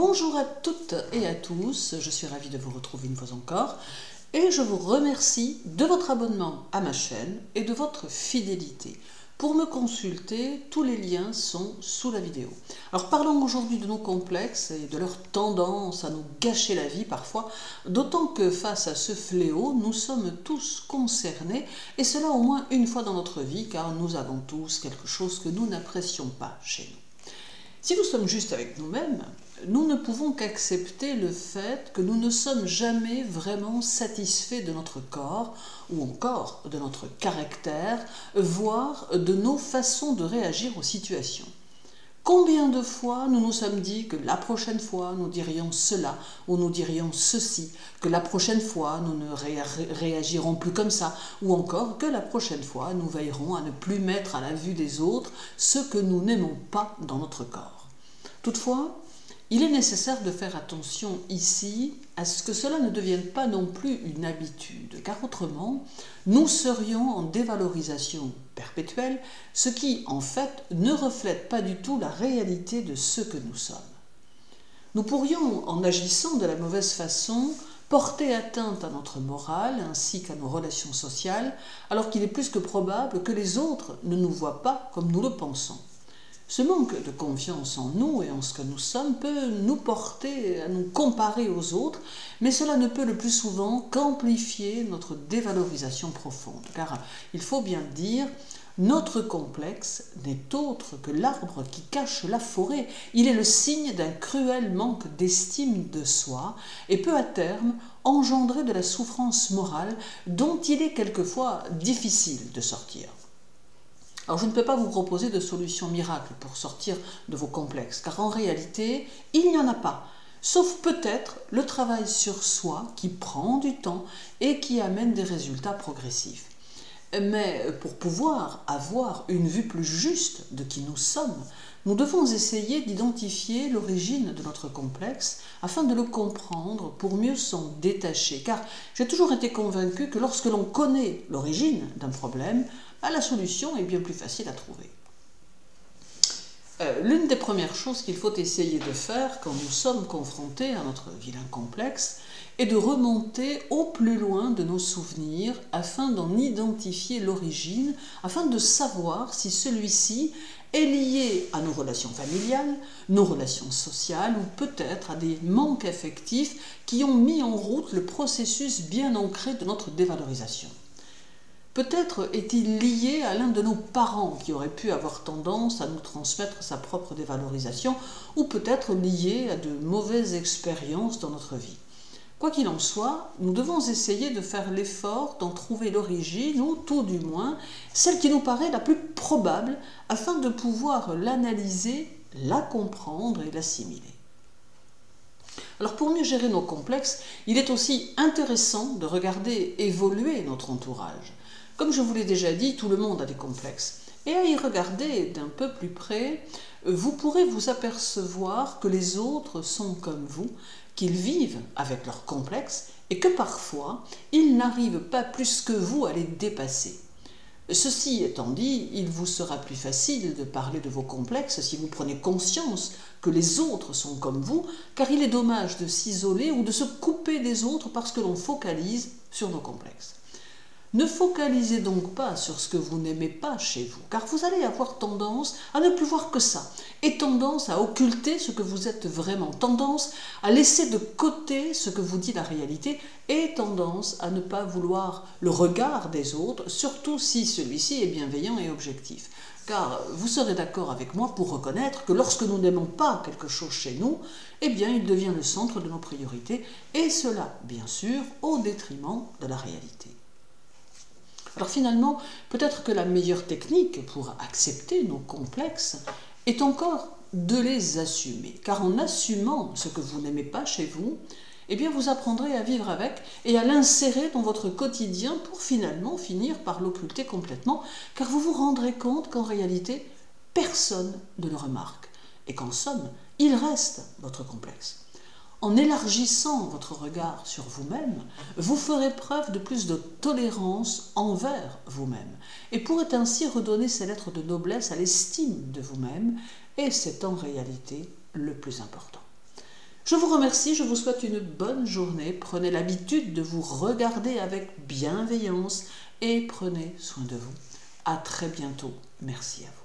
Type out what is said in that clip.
Bonjour à toutes et à tous, je suis ravie de vous retrouver une fois encore et je vous remercie de votre abonnement à ma chaîne et de votre fidélité. Pour me consulter, tous les liens sont sous la vidéo. Alors parlons aujourd'hui de nos complexes et de leur tendance à nous gâcher la vie parfois, d'autant que face à ce fléau, nous sommes tous concernés, et cela au moins une fois dans notre vie, car nous avons tous quelque chose que nous n'apprécions pas chez nous. Si nous sommes justes avec nous-mêmes, nous ne pouvons qu'accepter le fait que nous ne sommes jamais vraiment satisfaits de notre corps ou encore de notre caractère, voire de nos façons de réagir aux situations. Combien de fois nous nous sommes dit que la prochaine fois nous dirions cela ou nous dirions ceci, que la prochaine fois nous ne réagirons plus comme ça, ou encore que la prochaine fois nous veillerons à ne plus mettre à la vue des autres ce que nous n'aimons pas dans notre corps. Toutefois, il est nécessaire de faire attention ici à ce que cela ne devienne pas non plus une habitude, car autrement, nous serions en dévalorisation perpétuelle, ce qui, en fait, ne reflète pas du tout la réalité de ce que nous sommes. Nous pourrions, en agissant de la mauvaise façon, porter atteinte à notre morale ainsi qu'à nos relations sociales, alors qu'il est plus que probable que les autres ne nous voient pas comme nous le pensons. Ce manque de confiance en nous et en ce que nous sommes peut nous porter à nous comparer aux autres, mais cela ne peut le plus souvent qu'amplifier notre dévalorisation profonde. Car il faut bien dire, notre complexe n'est autre que l'arbre qui cache la forêt. Il est le signe d'un cruel manque d'estime de soi et peut à terme engendrer de la souffrance morale dont il est quelquefois difficile de sortir. Alors je ne peux pas vous proposer de solution miracle pour sortir de vos complexes, car en réalité, il n'y en a pas, sauf peut-être le travail sur soi qui prend du temps et qui amène des résultats progressifs. Mais pour pouvoir avoir une vue plus juste de qui nous sommes, nous devons essayer d'identifier l'origine de notre complexe afin de le comprendre pour mieux s'en détacher. Car j'ai toujours été convaincue que lorsque l'on connaît l'origine d'un problème, la solution est bien plus facile à trouver. L'une des premières choses qu'il faut essayer de faire quand nous sommes confrontés à notre vilain complexe est de remonter au plus loin de nos souvenirs afin d'en identifier l'origine, afin de savoir si celui-ci est lié à nos relations familiales, nos relations sociales ou peut-être à des manques affectifs qui ont mis en route le processus bien ancré de notre dévalorisation. Peut-être est-il lié à l'un de nos parents qui aurait pu avoir tendance à nous transmettre sa propre dévalorisation, ou peut-être lié à de mauvaises expériences dans notre vie. Quoi qu'il en soit, nous devons essayer de faire l'effort d'en trouver l'origine, ou tout du moins, celle qui nous paraît la plus probable, afin de pouvoir l'analyser, la comprendre et l'assimiler. Alors pour mieux gérer nos complexes, il est aussi intéressant de regarder évoluer notre entourage. Comme je vous l'ai déjà dit, tout le monde a des complexes. Et à y regarder d'un peu plus près, vous pourrez vous apercevoir que les autres sont comme vous, qu'ils vivent avec leurs complexes et que parfois, ils n'arrivent pas plus que vous à les dépasser. Ceci étant dit, il vous sera plus facile de parler de vos complexes si vous prenez conscience que les autres sont comme vous, car il est dommage de s'isoler ou de se couper des autres parce que l'on focalise sur nos complexes. Ne focalisez donc pas sur ce que vous n'aimez pas chez vous, car vous allez avoir tendance à ne plus voir que ça, et tendance à occulter ce que vous êtes vraiment, tendance à laisser de côté ce que vous dit la réalité, et tendance à ne pas vouloir le regard des autres, surtout si celui-ci est bienveillant et objectif. Car vous serez d'accord avec moi pour reconnaître que lorsque nous n'aimons pas quelque chose chez nous, eh bien il devient le centre de nos priorités, et cela, bien sûr, au détriment de la réalité. Alors finalement, peut-être que la meilleure technique pour accepter nos complexes est encore de les assumer. Car en assumant ce que vous n'aimez pas chez vous, eh bien vous apprendrez à vivre avec et à l'insérer dans votre quotidien pour finalement finir par l'occulter complètement, car vous vous rendrez compte qu'en réalité, personne ne le remarque et qu'en somme, il reste votre complexe. En élargissant votre regard sur vous-même, vous ferez preuve de plus de tolérance envers vous-même et pourrez ainsi redonner ces lettres de noblesse à l'estime de vous-même, et c'est en réalité le plus important. Je vous remercie, je vous souhaite une bonne journée. Prenez l'habitude de vous regarder avec bienveillance et prenez soin de vous. À très bientôt. Merci à vous.